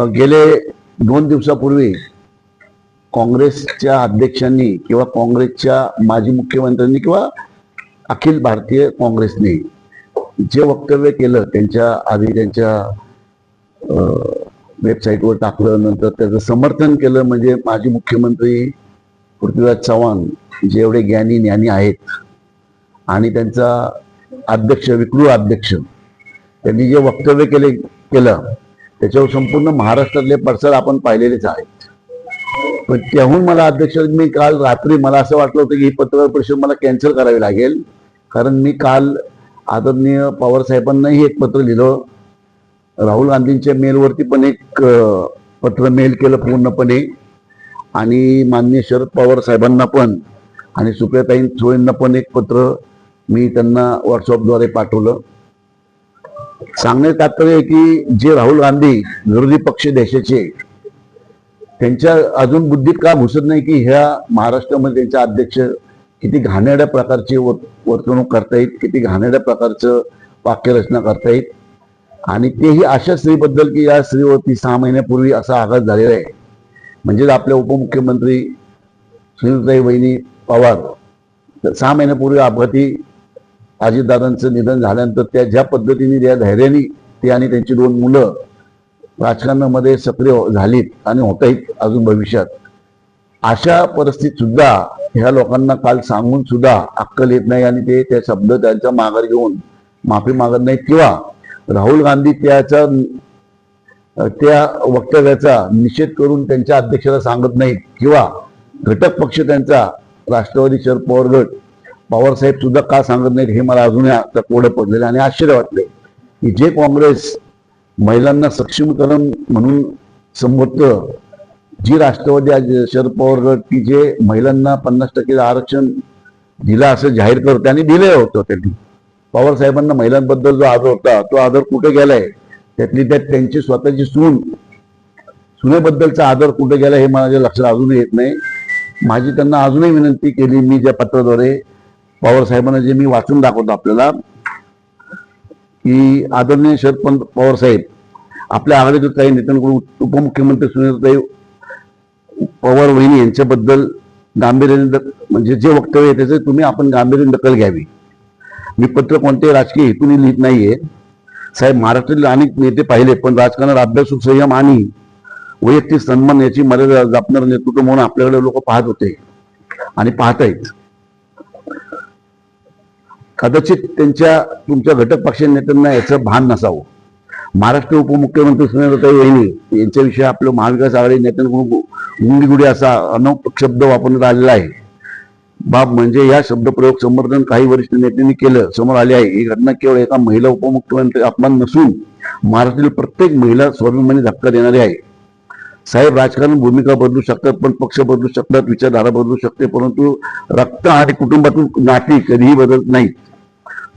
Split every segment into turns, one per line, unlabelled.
गेले 2 दिवसापूर्वी काँग्रेसच्या अध्यक्षांनी किंवा काँग्रेसच्या माजी मुख्यमंत्र्यांनी किंवा अखिल भारतीय काँग्रेसने जे वक्तव्य केलं त्यांच्या आधी त्यांच्या वेबसाईटवर टाकलं, नंतर त्याचं समर्थन केलं. म्हणजे माजी मुख्यमंत्री पृथ्वीराज चव्हाण जे एवढे ज्ञानी आहेत आणि त्यांचा अध्यक्ष विक्रू अध्यक्ष त्यांनी जे वक्तव्य केलं त्याच्यावर संपूर्ण महाराष्ट्रातले पडसाद आपण पाहिलेलेच आहेत. पण त्याहून मला अध्यक्ष मी काल रात्री मला असं वाटलं होतं की ही पत्रकार परिषद मला कॅन्सल करावी लागेल, कारण मी काल आदरणीय पवार साहेबांनाही एक पत्र लिहिलं, राहुल गांधींच्या मेलवरती पण एक पत्र मेल केलं पूर्णपणे, आणि माननीय शरद पवार साहेबांना पण आणि सुप्रियाताई सुळेंना पण एक पत्र मी त्यांना व्हॉट्सअपद्वारे पाठवलं. सांगण्याचं तात्पर्य आहे की जे राहुल गांधी विरोधी पक्ष देशाचे त्यांच्या अजून बुद्धीत का घुसत नाही की ह्या महाराष्ट्रामध्ये त्यांचा अध्यक्ष किती घाणेरड्या प्रकारची वर्तणूक करतायत, किती घाणेरड्या प्रकारचं वाक्यरचना करतायत. आणि तेही अशा स्त्रीबद्दल की या स्त्रीवरती 6 महिन्यापूर्वी असा आघात झालेला आहे. म्हणजेच आपल्या उपमुख्यमंत्री सुनीताई वहिनी पवार 6 महिन्यापूर्वी अपघाती अजितदादांचं निधन झाल्यानंतर त्या ज्या पद्धतीने त्या धैर्याने ते आणि त्यांची 2 मुलं राजकारणामध्ये सक्रिय झालीत आणि होत आहेत अजून भविष्यात, अशा परिस्थितीत सुद्धा ह्या लोकांना काल सांगून सुद्धा अक्कल येत नाही आणि ते त्या शब्द त्यांचा माघार घेऊन माफी मागत नाहीत किंवा राहुल गांधी त्या वक्तव्याचा निषेध करून त्यांच्या अध्यक्षाला सांगत नाहीत किंवा घटक पक्ष त्यांचा राष्ट्रवादी शरद पवार गट पवार साहेब सुद्धा का सांगत नाहीत हे मला अजूनही आता कोडं पडलेलं आणि आश्चर्य वाटले की जे काँग्रेस महिलांना सक्षमीकरण म्हणून संबोधतं, जी राष्ट्रवादी शरद पवार गट की जे महिलांना 50% आरक्षण दिलं असं जाहीर करत त्यांनी दिलं होतं, त्यांनी पवार साहेबांना महिलांबद्दल जो आदर होता तो आदर कुठे गेलाय, त्यातली त्यात त्यांची स्वतःची सुनेबद्दलचा आदर कुठे गेला हे माझ्या लक्षात अजूनही येत नाही. माझी त्यांना अजूनही विनंती केली मी ज्या पत्राद्वारे पवार साहेबांना जे मी वाचून दाखवतो आपल्याला की आदरणीय शरद पवार साहेब आपल्या आघाडीतील काही नेत्यांकडून उपमुख्यमंत्री सुनीताई पवार वहिनी यांच्याबद्दल गांभीर्याने म्हणजे जे वक्तव्य आहे त्याचे तुम्ही आपण गांभीर्याने दखल घ्यावी. मी पत्र कोणत्याही राजकीय हेतूने लिहित नाहीये साहेब. महाराष्ट्रातील अनेक नेते पाहिले पण राजकारणात अभ्यासू संयम आणि वैयक्तिक सन्मान याची मर्यादा जपणार नेतृत्व म्हणून आपल्याकडे लोक पाहत होते आणि पाहत आहेत. कदाचित तुमच्या घटक पक्ष नेत्यांना याचं भान नसावं. महाराष्ट्र उपमुख्यमंत्री सुनीताई वहिनी यांच्याविषयी आपलं महाविकास आघाडी नेत्यांकडून गुंडीगुडी असा अनौपचारिक शब्द वापरण्यात आलेला आहे. बाब म्हणजे या शब्दप्रयोग समर्थन काही वरिष्ठ नेत्यांनी केलं समोर आले आहे. ही घटना केवळ एका महिला उपमुख्यमंत्री अपमान नसून महाराष्ट्रातील प्रत्येक महिला स्वाभिमानी धक्का देणारी आहे. साहेब, राजकारण भूमिका बदलू शकतात, पण पक्ष बदलू शकतात, विचारधारा बदलू शकते, परंतु रक्त आणि कुटुंबातून नाती कधीही बदलत नाहीत.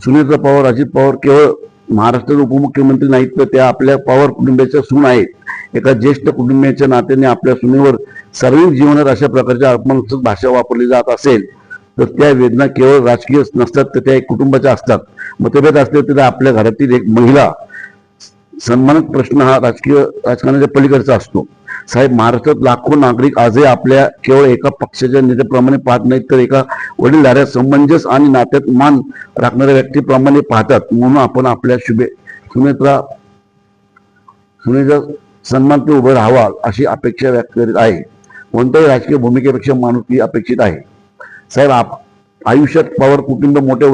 सुनीता पवार, अजित पवार केवळ महाराष्ट्राचे उपमुख्यमंत्री नाहीत तर त्या आपल्या पवार कुटुंबाच्या सून आहेत. एका ज्येष्ठ कुटुंबियाच्या नात्याने आपल्या सुनेवर सार्वजनिक जीवनात अशा प्रकारच्या अपमानास्पद भाषा वापरली जात असेल तर त्या वेदना केवळ राजकीय नसतात तर त्या एक कुटुंबाच्या असतात. मतभेद असले तर आपल्या घरातील एक महिला सन्मानक प्रश्न हा राजकारणाच्या पलीकडचा असतो. साहेब, महाराष्ट्रात लाखो नागरिक आजही आपल्या केवळ एका पक्षाच्या नेत्याप्रमाणे पाहत नाहीत तर एका वडीलधाऱ्या समंजस आणि नात्यात मान राखणाऱ्या व्यक्तीप्रमाणे पाहतात. म्हणून आपण आपल्या सुनेचा सन्मान ते उभं राहावा अशी अपेक्षा व्यक्त करीत आहे. कोणत्याही राजकीय भूमिकेपेक्षा माणुसकी अपेक्षित आहे. साहेब, आयुष्यात पवार कुटुंब मोठ्या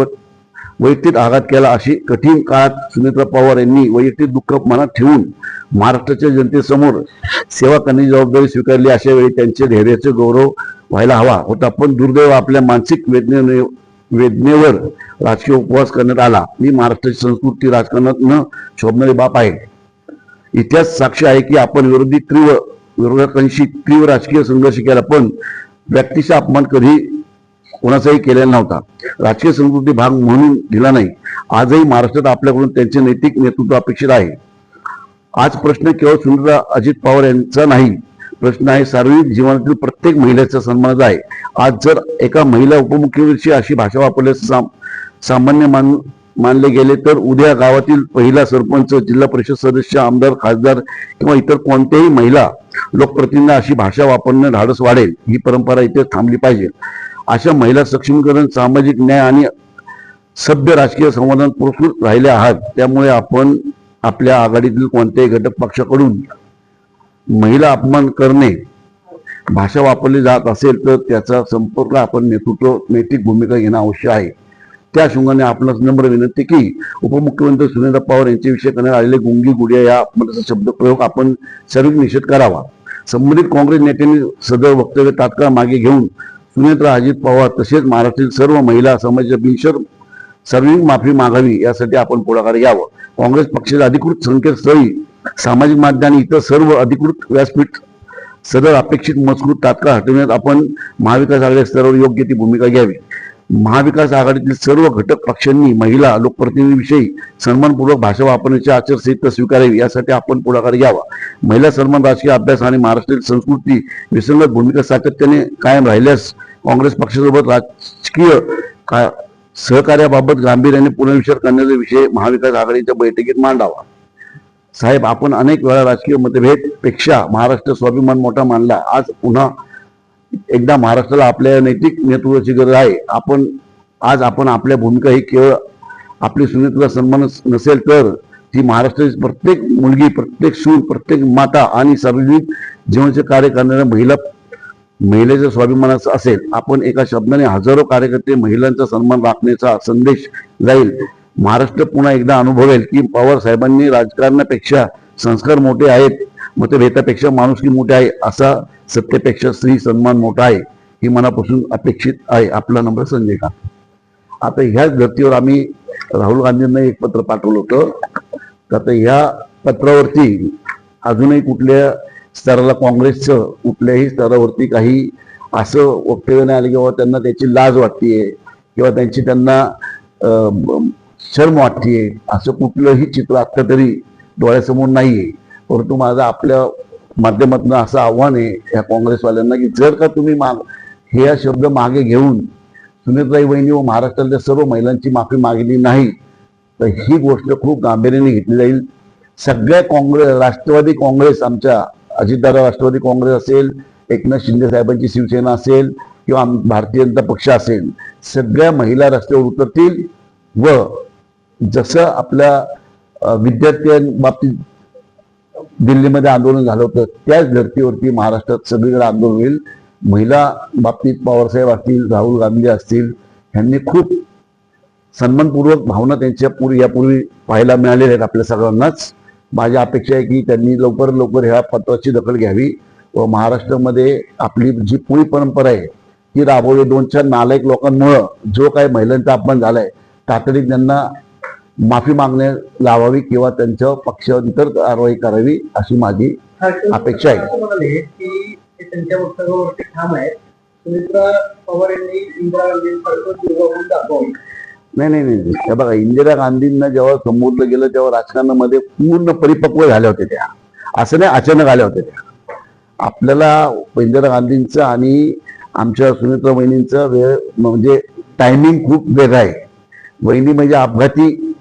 वैयक्तिक आघात केला. अशी कठीण काळात सुनीता पवार यांनी वैयक्तिक दुःख मनात ठेवून महाराष्ट्राच्या जनतेसमोर सेवा करण्याची जबाबदारी स्वीकारली. अशा वेळी त्यांचे धैर्याचे गौरव व्हायला हवा होता, पण दुर्दैव आपल्या मानसिक वेदनेवर राजकीय उपवास करण्यात आला. मी महाराष्ट्राची संस्कृती राजकारणात न शोभणारी बाब आहे. इतिहास साक्ष आहे की आपण विरोधकांशी तीव्र राजकीय संघर्ष केला, पण व्यक्तीचा अपमान कधी कोणाचाही केलेला नव्हता. राजकीय संस्कृती भाग म्हणून दिला नाही. आजही महाराष्ट्रात आपल्याकडून त्यांचे नैतिक नेतृत्व अपेक्षित आहे. आज प्रश्न केवळ सुनीता अजित पवार यांचा नाही प्रश्न आहे सार्वजनिक जीवनातील प्रत्येक महिलेचा सन्मान आहे. आज जर एका महिला उपमुख्यमंत्रीची अशी भाषा वापरल्यास सामान्य मानले गेले तर उद्या गावातील पहिला सरपंच, जिल्हा परिषद सदस्य, आमदार, खासदार किंवा इतर कोणत्याही महिला लोकप्रतिनिधींना अशी भाषा वापरणे धाडस वाढेल. ही परंपरा इथे थांबली पाहिजे. अशा महिला सक्षमीकरण, सामाजिक न्याय आणि सभ्य राजकीय संवादात पुरस्कृत राहिले आहात. त्यामुळे आपण आपल्या आघाडीतील कोणत्याही घटक पक्षाकडून महिला अपमान करणे भाषा वापरली जात असेल तर त्याचा संपर्क आपण नैतिक भूमिका घेणं आवश्यक आहे. त्या अनुषंगाने आपणास नम्र विनंती की उपमुख्यमंत्री सुनेत्रा पवार यांच्याविषयी करण्यात आलेले गुंगी गुडिया या अपमानाचा शब्दप्रयोग आपण सर्व निषेध करावा. संबंधित काँग्रेस नेत्यांनी सदर वक्तव्य तात्काळ मागे घेऊन सुनेत्रा अजित पवार तसेच महाराष्ट्रातील सर्व महिला समाजाच्या बिनशर्त सार्वजनिक माफी मागावी यासाठी आपण पुढाकार घ्यावा. काँग्रेस पक्षाच्या अधिकृत संकेतस्थळी, सामाजिक माध्यम आणि इतर सर्व अधिकृत व्यासपीठ सदर अपेक्षित मजकूर तात्काळ हटवण्यात आपण महाविकास आघाडी स्तरावर योग्य ती भूमिका घ्यावी. महाविकास आघाडीतील सर्व घटक पक्षांनी महिला लोकप्रतिनिधींविषयी सन्मानपूर्वक भाषा वापरण्याची आचारसंहिता स्वीकारावी यासाठी आपण पुढाकार घ्यावा. महिला सन्मान, राजकीय अभ्यास आणि महाराष्ट्रातील संस्कृती विसंगत भूमिका सातत्याने कायम राहिल्यास काँग्रेस पक्षासोबत राजकीय सहकार्याबाबत गांभीर्याने पुनर्विचार करण्याचा विषय महाविकास आघाडीच्या बैठकीत मांडावा. साहेब, आपण अनेक वेळा राजकीय मतभेद पेक्षा महाराष्ट्र स्वाभिमान मोठा मानला. आज पुन्हा एकदा महाराष्ट्राला आपल्या नैतिक नेतृत्वाची गरज आहे. आपण आपल्या भूमिका ही केवळ आपली सुनेत्रा सन्मान नसेल तर ती महाराष्ट्राची प्रत्येक मुलगी, प्रत्येक सून, प्रत्येक माता आणि सार्वजनिक जीवनाचे कार्य करणाऱ्या महिलेच्या स्वाभिमानाचा असेल. आपण एका शब्दाने हजारो कार्यकर्ते महिलांचा सन्मान राखण्याचा संदेश जाईल. महाराष्ट्र पुन्हा एकदा अनुभवेल की पवार साहेबांनी राजकारणापेक्षा संस्कार मोठे आहेत, मतभेदापेक्षा माणुसकी मोठे आहे, असा सत्तेपेक्षा स्त्री सन्मान मोठा आहे. ही मनापासून अपेक्षित आहे. आपला नंबर संजय का. आता ह्याच धर्तीवर आम्ही राहुल गांधींना एक पत्र पाठवलं होतं. आता ह्या पत्रावरती अजूनही कुठल्या स्तराला, काँग्रेसचं कुठल्याही स्तरावरती काही असं वक्तव्य नाही आलं किंवा त्यांना त्याची लाज वाटतेय किंवा त्यांना शर्म वाटतेय, असं कुठलंही चित्र आता तरी डोळ्यासमोर नाहीये. परंतु माझं आपल्या माध्यमातून असं आव्हान आहे या काँग्रेसवाल्यांना की जर का तुम्ही हे शब्द मागे घेऊन सुनेत्राई वहिनी व महाराष्ट्रातल्या सर्व महिलांची माफी मागली नाही तर ही गोष्ट खूप गांभीर्याने घेतली जाईल. सगळ्या राष्ट्रवादी काँग्रेस, आमच्या अजितदादा राष्ट्रवादी काँग्रेस असेल, एकनाथ शिंदे साहेबांची शिवसेना असेल किंवा भारतीय जनता पक्ष असेल, सगळ्या महिला रस्त्यावर उतरतील व जसं आपल्या विद्यार्थ्यांबाबतीत दिल्लीमध्ये आंदोलन झालं होतं त्याच धर्तीवरती महाराष्ट्रात सगळीकडे आंदोलन होईल. महिला बाबतीत पवारसाहेब असतील, राहुल गांधी असतील, यांनी खूप सन्मानपूर्वक भावना त्यांच्या यापूर्वी पाहायला मिळालेल्या आहेत आपल्या सगळ्यांनाच. माझी अपेक्षा आहे की त्यांनी लवकर लवकर ह्या पत्राची दखल घ्यावी व महाराष्ट्रामध्ये आपली जी पुढील परंपरा आहे ती राबवली. 2-4 नालायक लोकांमुळं जो काही महिलांचा अपमान झालाय तातडीने त्यांना माफी मागण्या लावावी किंवा त्यांच्या पक्षावर इतर कारवाई करावी अशी माझी अपेक्षा आहे.
त्यांच्या वक्तव्यावरती ठाम आहे. सुनेत्रा पवार यांनी इंदिरा गांधींसारखं
नाही. हे बघा, इंदिरा गांधींना जेव्हा संबोधलं गेलं तेव्हा राजकारणामध्ये पूर्ण परिपक्व झाल्या होत्या त्या, असं नाही अचानक आल्या होत्या त्या. आपल्याला इंदिरा गांधींचं आणि आमच्या सुनेत्रा वहिनींचा वेळ म्हणजे टायमिंग खूप वेगळा आहे. वहिनी म्हणजे अपघाती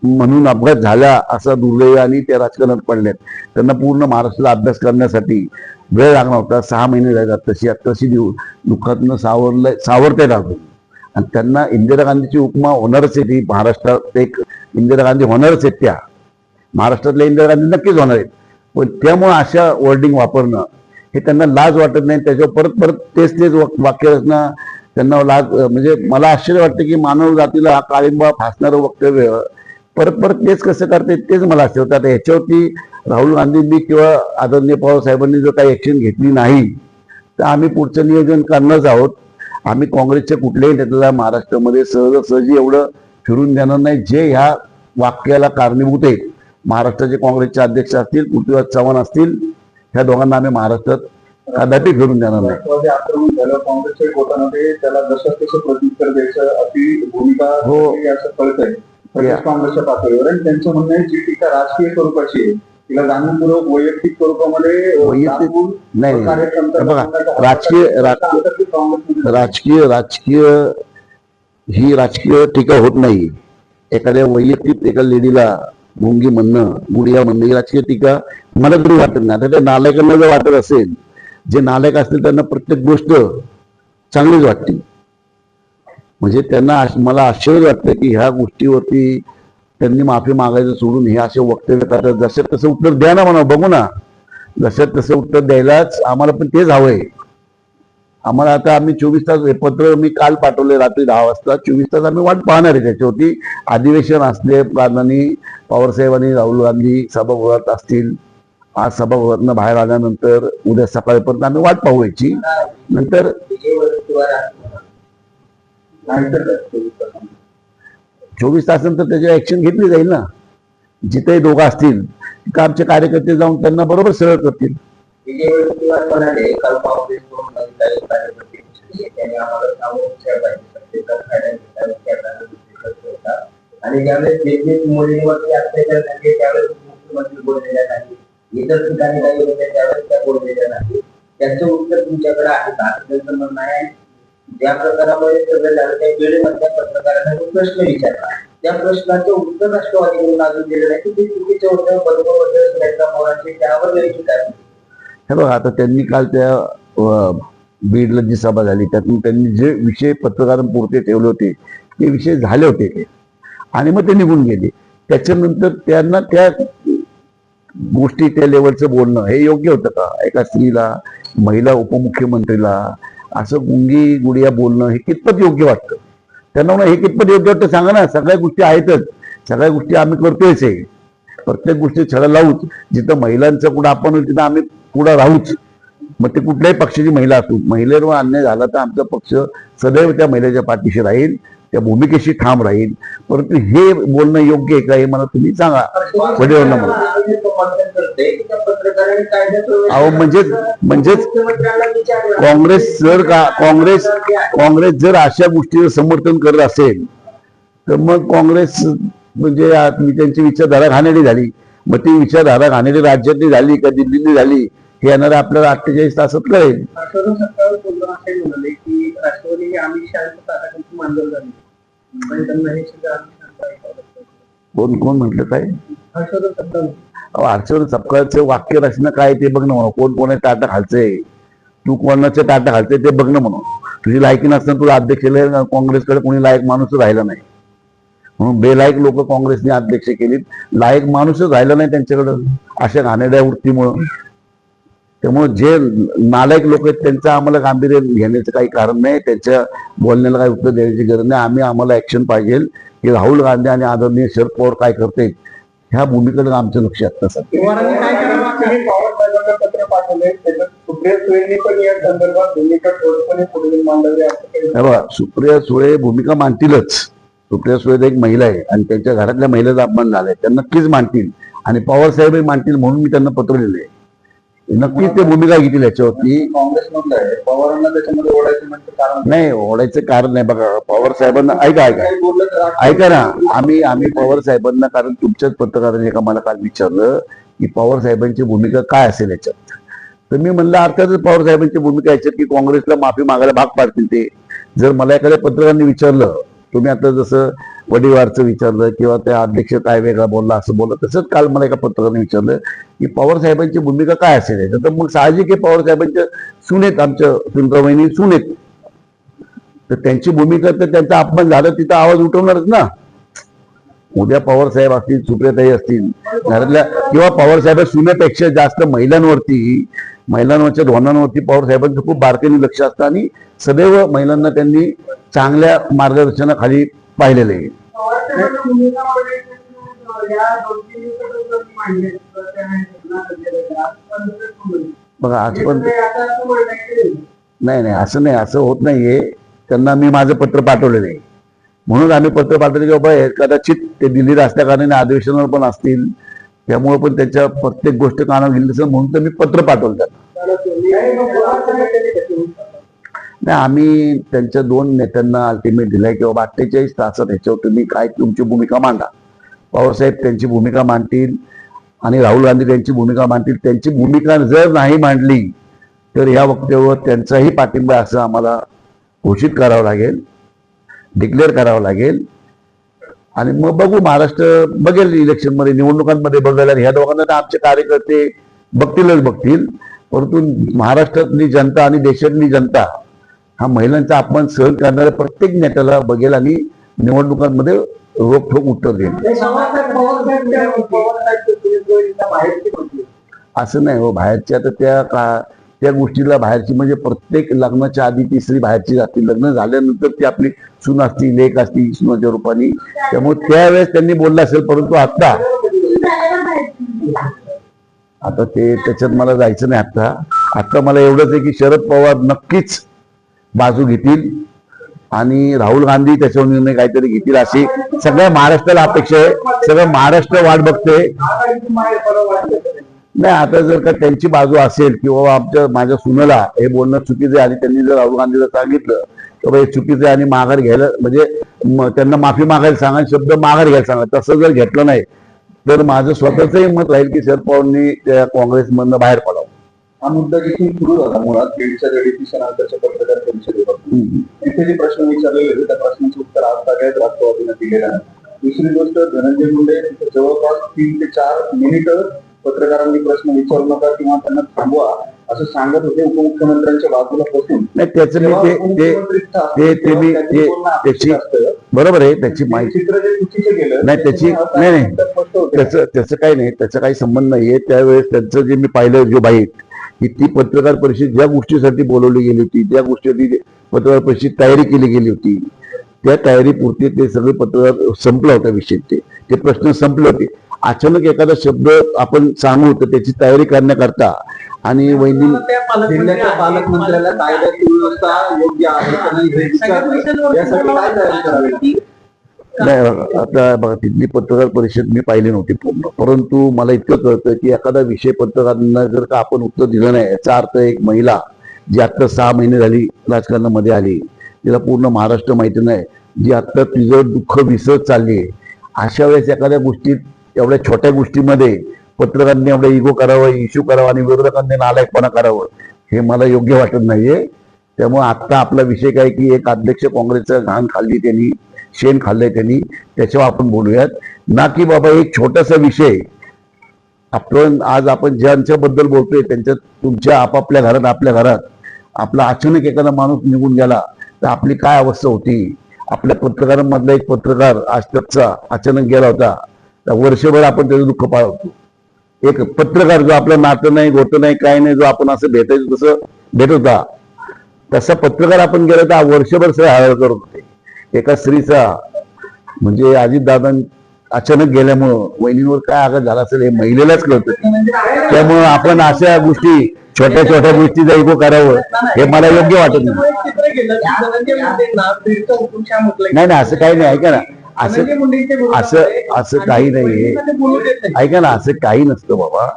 म्हणून अपघात झाला असा दुर्दैव आणि त्या राजकारणात पडल्यात. त्यांना पूर्ण महाराष्ट्राला अभ्यास करण्यासाठी वेळ लागणार होता. 6 महिने लागतात. तशी दुःखातनं सावरते राहतो आणि त्यांना इंदिरा गांधीची उपमा होणारच आहे. ती महाराष्ट्रात एक इंदिरा गांधी होणारच आहेत. त्या महाराष्ट्रातल्या इंदिरा गांधी नक्कीच होणार आहेत. पण त्यामुळे अशा वर्डिंग वापरणं हे त्यांना लाज वाटत नाही. त्याच्यावर परत तेच वाक्य रचना त्यांना लाज, म्हणजे मला आश्चर्य वाटतं की मानव जातीला काळिंबा फासणारं वक्तव्य परत तेच कसं करते तेच मला आश्चर्य होतं. आता ह्याच्यावरती राहुल गांधींनी किंवा आदरणीय पवार साहेबांनी जर काही ऍक्शन घेतली नाही तर आम्ही पुढचं नियोजन करणारच आहोत. आम्ही काँग्रेसच्या कुठल्याही नेत्याला महाराष्ट्रामध्ये सहजासहजी एवढं फिरून देणार नाही. जे ह्या वाक्याला कारणीभूत आहेत, महाराष्ट्राचे काँग्रेसचे अध्यक्ष असतील, पृथ्वीराज चव्हाण असतील, ह्या दोघांना आम्ही महाराष्ट्रात कदापि फिरून देणार नाही.
आक्रमण झालं काँग्रेसच्या गोटामध्ये, त्याला जसं तसं प्रत्युत्तर द्यायचं अशी भूमिका असं कळतंय काँग्रेसच्या पातळीवर. आणि त्यांचं म्हणणं आहे जी टीका राजकीय स्वरूपाची आहे तिला जाणीवपूर्वक वैयक्तिक स्वरूपामध्ये
वैयक्तिक
दाखवून
नाही
कार्यक्षमता
बघा,
दाखवण्याचा
राजकीय
आंतरराष्ट्रीय काँग्रेसमध्ये
राजकीय राजकीय ही राजकीय टीका होत नाही. एखाद्या वैयक्तिक एका लेडीला गुंगी म्हणणं, गुडिया म्हणणं ही राजकीय टीका मला तरी वाटत नाही. आता त्या नालायकांना जर वाटत असेल, जे नालायक असतील त्यांना प्रत्येक गोष्ट चांगलीच वाटते. म्हणजे त्यांना मला आश्चर्य वाटतं की ह्या गोष्टीवरती त्यांनी माफी मागायचं सोडून हे असे वक्तव्य करतात. जसं तसं उत्तर द्या ना, म्हणा बघू ना, जसं तसं उत्तर द्यायलाच आम्हाला पण तेच हवंय. आम्हाला आता आम्ही 24 तास हे पत्र मी काल पाठवले रात्री 10 वाजता. 24 तास आम्ही वाट पाहणार आहे त्याच्यावरती. अधिवेशन असले कारणाने पवारसाहेबांनी राहुल गांधी सभागृहात असतील. आज सभागृहातनं बाहेर आल्यानंतर उद्या सकाळपर्यंत आम्ही वाट पाहू याची. नंतर 24 तासानंतर त्याची ऍक्शन घेतली जाईल ना. जिथे दोघं असतील तिथं आमचे कार्यकर्ते जाऊन त्यांना बरोबर सरळ करतील.
आणि ज्यावेळेस मोदींवरती अत्याचार झाले त्यावेळेस मुख्यमंत्री बोललेल्या नाही, इतर ठिकाणी काही होते त्यावेळेस त्या बोललेल्या नाही. त्याचं उत्तर तुमच्याकडे आहे का असं त्यांचं म्हणणं आहे. ज्या प्रकारामुळे सगळं झालं त्या वेळेमधल्या पत्रकारांना जो प्रश्न विचारला त्या प्रश्नाचं उत्तर राष्ट्रवादीकडून अजून दिलं नाही की ते चुकीचं होतं, बरोबर होतं, सुरेखा पवारांचे त्यावर टीका.
हे बघा, आता त्यांनी काल त्या बीडला जी सभा झाली त्यातून त्यांनी जे विषय पत्रकारांपुरते ठेवले होते ते विषय झाले होते ते, आणि मग ते निघून गेले. त्याच्यानंतर त्यांना त्या गोष्टी त्या लेवलचं बोलणं हे योग्य होतं का? एका स्त्रीला, महिला उपमुख्यमंत्रीला असं गुंगी गुडिया बोलणं हे कितपत योग्य वाटतं? त्यांना म्हणा हे कितपत योग्य वाटतं सांगा ना. सगळ्या गोष्टी आहेतच, सगळ्या गोष्टी आम्ही करतोयच आहे. प्रत्येक गोष्टी छडा लावूच. जिथं महिलांचं कुठं आपण तिथं आम्ही पुढं राहूच. मग ते कुठल्याही पक्षाची महिला असू, महिलेवर अन्याय झाला तर आमचा पक्ष सदैव त्या महिलेच्या पाठीशी राहील, त्या भूमिकेशी ठाम राहील. परंतु हे बोलणं योग्य आहे का हे मला तुम्ही सांगा. वडीलवांना म्हणा अहो म्हणजेच काँग्रेस जर अशा गोष्टीचं समर्थन करत असेल तर मग काँग्रेस म्हणजे त्यांची विचारधारा घाणेरडी झाली. मग ती विचारधारा घाणेरडी राज्यातली झाली का दिल्लीतली झाली हे येणाऱ्या आपल्याला 48 तासात कळेल. कोण कोण म्हटलं काय? हर्षवर्धन सपकाळचं वाक्य रचना काय ते बघणं म्हणून. कोण कोणा ताटा खालचंय, तू कोणाच्या ताटा खालचंय ते बघणं म्हणून. तुझी लायकी नसताना तुला अध्यक्ष काँग्रेसकडे कोणी लायक माणूस राहिला नाही म्हणून बेलायक लोक काँग्रेसने अध्यक्ष केलीत. लायक माणूसच राहिला नाही त्यांच्याकडं अशा घाणेरड्या वृत्तीमुळं. त्यामुळे जे नालायक लोक आहेत त्यांचं आम्हाला गांभीर्य घेण्याचं काही कारण नाही. त्यांच्या बोलण्याला काही उत्तर द्यायची गरज नाही. आम्हाला ऍक्शन पाहिजे की राहुल गांधी आणि आदरणीय शरद पवार काय करते ह्या भूमिकेकडे आमचं लक्ष असतं. सर
पत्र पाठवले त्याच्यात सुप्रिया सुळेंनी पण या संदर्भात भूमिका ठोसपणे पुढे मांडली आहे.
सुप्रिया सुळे भूमिका मांडतीलच. सुप्रिया सुळे एक महिला आहे आणि त्यांच्या घरातल्या महिलेचा अपमान झालाय, त्या नक्कीच मांडतील आणि पवार साहेबही मांडतील म्हणून मी त्यांना पत्र लिहिलंय. नक्कीच ते भूमिका घेतील याच्यावरती.
काँग्रेस मधलं आहे पवारांना त्याच्यामध्ये ओढायचं म्हणजे कारण
नाही, ओढायचं कारण नाही. बघा पवार साहेबांना ऐका ना, आम्ही पवार साहेबांना, कारण तुमच्याच पत्रकारांनी एका मला काल विचारलं की पवार साहेबांची भूमिका काय असेल याच्यात, तर मी म्हणलं अर्थातच पवार साहेबांची भूमिका याच्यात की काँग्रेसला माफी मागायला भाग पाडतील ते. जर मला एखाद्या पत्रकारांनी विचारलं, तुम्ही आता जसं वडीवारचं विचारलं किंवा त्या अध्यक्ष काय वेगळा बोलला असं बोललं, तसंच काल मला एका पत्रकाराने विचारलं की पवार साहेबांची भूमिका काय असेल याच्यात, तर मग साहजिक आहे पवार साहेबांच्या सुनेत, आमच्या सुनताबाईंनी सुनेत, तर त्यांची भूमिका, तर त्यांचा अपमान झाला तिथं आवाज उठवणारच ना. उद्या पवार साहेब असतील, सुप्रियाताई असतील घरातल्या, किंवा पवार साहेब सुनेपेक्षा जास्त महिलांवरच्या धोरणांवरती पवार साहेबांचं खूप बारकाईने लक्ष असतं आणि सदैव महिलांना त्यांनी चांगल्या मार्गदर्शनाखाली पाहिलेलं आहे. बघा आज पण नाही असं नाही, असं होत नाहीये. त्यांना मी माझं पत्र पाठवलेलं आहे म्हणून आम्ही पत्र पाठवले की बाबा कदाचित ते दिल्लीत असल्या कारणाने अधिवेशनावर पण असतील, त्यामुळे पण त्यांच्या प्रत्येक गोष्ट कानावर गेली असेल म्हणून तर मी पत्र पाठवलं त्यांना. नाही, आम्ही त्यांच्या 2 नेत्यांना अल्टिमेट दिलाय की बाबा 48 तासात ह्याच्यावर तुम्ही काय तुमची भूमिका मांडा. पवारसाहेब त्यांची भूमिका मांडतील आणि राहुल गांधी त्यांची भूमिका मांडतील. त्यांची भूमिका जर नाही मांडली तर या वक्तव्यावर त्यांचाही पाठिंबा असं आम्हाला घोषित करावं लागेल, डिक्लेअर करावं लागेल. आणि मग बघू, महाराष्ट्र बघेल इलेक्शनमध्ये, निवडणुकांमध्ये बघेल. आणि ह्या दोघांना तर आमचे कार्यकर्ते बघतीलच बघतील, परंतु महाराष्ट्रातली जनता आणि देशातली जनता हा महिलांचा अपमान सहन करणाऱ्या प्रत्येक नेत्याला बघेल आणि निवडणुकांमध्ये रोखठोक उत्तर देईल. असं नाही हो, बाहेरच्या तर त्या गोष्टीला बाहेरची म्हणजे प्रत्येक लग्नाच्या आधी ती स्त्री बाहेरची जाते, लग्न झाल्यानंतर ती आपली सून असती, लेक असती सुनाच्या रूपाने. त्यामुळे त्यावेळेस त्यांनी बोललं असेल, परंतु आता ते त्याच्यात मला जायचं नाही. आता मला एवढंच आहे की शरद पवार नक्कीच बाजू घेतील आणि राहुल गांधी त्याच्यावर निर्णय काहीतरी घेतील अशी सगळ्या महाराष्ट्राला अपेक्षा आहे. सगळं महाराष्ट्र वाट बघते. नाही, आता जर का त्यांची बाजू असेल किंवा माझ्या सुनेला हे बोलणं चुकीचं आहे आणि त्यांनी जर राहुल गांधीला सांगितलं तर हे चुकीचं आहे आणि माघार घ्यायला म्हणजे त्यांना माफी मागायला सांगा, शब्द माघार घ्यायला सांगा, तसं जर घेतलं नाही तर माझं स्वतःचंही मत राहील की शरद पवारांनी त्या काँग्रेसमधनं बाहेर पडावं.
हा मुद्दा जिथून सुरू झाला मुळात बीडच्या जडीतीच्या पत्रकार परिषदेपासून तिथे जे प्रश्न विचारलेले होते त्या प्रश्नाचं उत्तर आज सगळ्यात राष्ट्रवादीनं दिलेलं आहे. दुसरी गोष्ट, धनंजय मुंडे जवळपास 3 ते 4 मिनिटं पत्रकारांनी प्रश्न विचारू नका किंवा त्यांना थांबवा असं सांगत होते उपमुख्यमंत्र्यांच्या बाजूला बसून.
नाही, त्याचं मी त्याची बरोबर आहे, त्याची माहिती
चित्र जे चुकीचं गेलं
नाही, त्याची नाही त्याचं काही नाही, त्याचा काही संबंध नाहीये. त्यावेळेस त्यांचं जे मी पाहिलं जो बाईट की ती पत्रकार परिषद ज्या गोष्टीसाठी बोलवली गेली होती, ज्या गोष्टीसाठी पत्रकार परिषद तयारी केली गेली होती, त्या तयारीपुरती ते सगळे पत्रकार संपला होता विषय. ते प्रश्न संपले होते. अचानक एखादा शब्द आपण सांगू तर त्याची तयारी करण्याकरता आणि वैदिक
जिल्ह्याच्या पालकमंत्र्याला कायद्याची व्यवस्था योग्य आहे का नाही यासाठी काय तयारी करावी?
नाही, आता बघा, तिथली पत्रकार परिषद मी पाहिली नव्हती पूर्ण, परंतु मला इतकं कळतं की एखादा विषय पत्रकारांना जर का आपण उत्तर दिलं नाही, याचा अर्थ एक महिला जी आता 6 महिने झाली राजकारणामध्ये आली, तिला पूर्ण महाराष्ट्र माहिती नाही, जी आता तिचं दुःख विसरत चालली आहे, अशा वेळेस एखाद्या गोष्टीत एवढ्या छोट्या गोष्टीमध्ये पत्रकारांनी एवढा इगो करावा, इश्यू करावा आणि विरोधकांनी नालायकपणा करावं, हे मला योग्य वाटत नाहीये. त्यामुळे आता आपला विषय काय की एक अध्यक्ष काँग्रेसचा घाण खाल्ली त्यांनी, शेण खाल्लंय त्यांनी, त्याच्यावर आपण बोलूयात ना की बाबा एक छोटासा विषय. आज आपण ज्यांच्याबद्दल बोलतोय त्यांच्या तुमच्या आपापल्या घरात, आपल्या घरात आपला अचानक एखादा माणूस निघून गेला तर आपली काय अवस्था होती. आपल्या पत्रकारांमधला एक पत्रकार आज तकचा अचानक गेला होता, तर वर्षभर आपण त्याचं दुःख पाळतो. एक पत्रकार जो आपलं नातं नाही, गोतं नाही, काय नाही, जो आपण असं भेटायचं तसं भेट होता, तसा पत्रकार आपण गेला तर वर्षभर सगळं हळहळ करत होते. एका स्त्रीचा म्हणजे अजितदादा अचानक गेल्यामुळं वहिनीवर काय आघात झाला असेल हे महिलेलाच कळतं. त्यामुळं आपण अशा गोष्टी छोट्या छोट्या गोष्टीचा इगो करावं हे मला योग्य वाटत नाही. नाही, असं काही नाही. ऐका ना, असं काही नाहीये. ऐका ना, असं काही नसतं बाबा.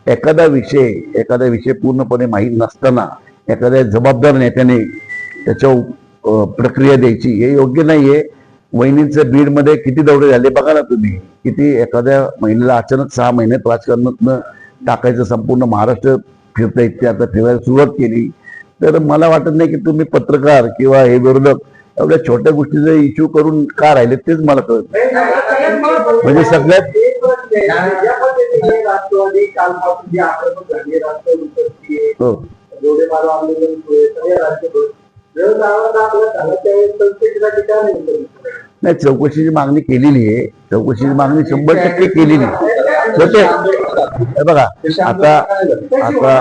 एखादा विषय पूर्णपणे माहीत नसताना एखाद्या जबाबदार नेत्याने त्याच्यावर प्रक्रिया द्यायची हे योग्य नाहीये. वहिनींचं बीडमध्ये किती दौरे झाले बघा ना तुम्ही, किती एखाद्या महिलेला अचानक 6 महिन्यात राजकारणातनं टाकायचं, संपूर्ण महाराष्ट्र फिरता इतके आता फिरायला सुरुवात केली. तर मला वाटत नाही की तुम्ही पत्रकार किंवा हे विरोधक एवढ्या छोट्या गोष्टीचा इश्यू करून का राहिले तेच मला कळत नाही. म्हणजे सगळ्यात
राष्ट्रवादी कालपासून जी आक्रमक झाली राष्ट्रवादी
हो नाही, चौकशीची मागणी केलेली आहे. चौकशीची मागणी 100% केलेली आहे. बघा आता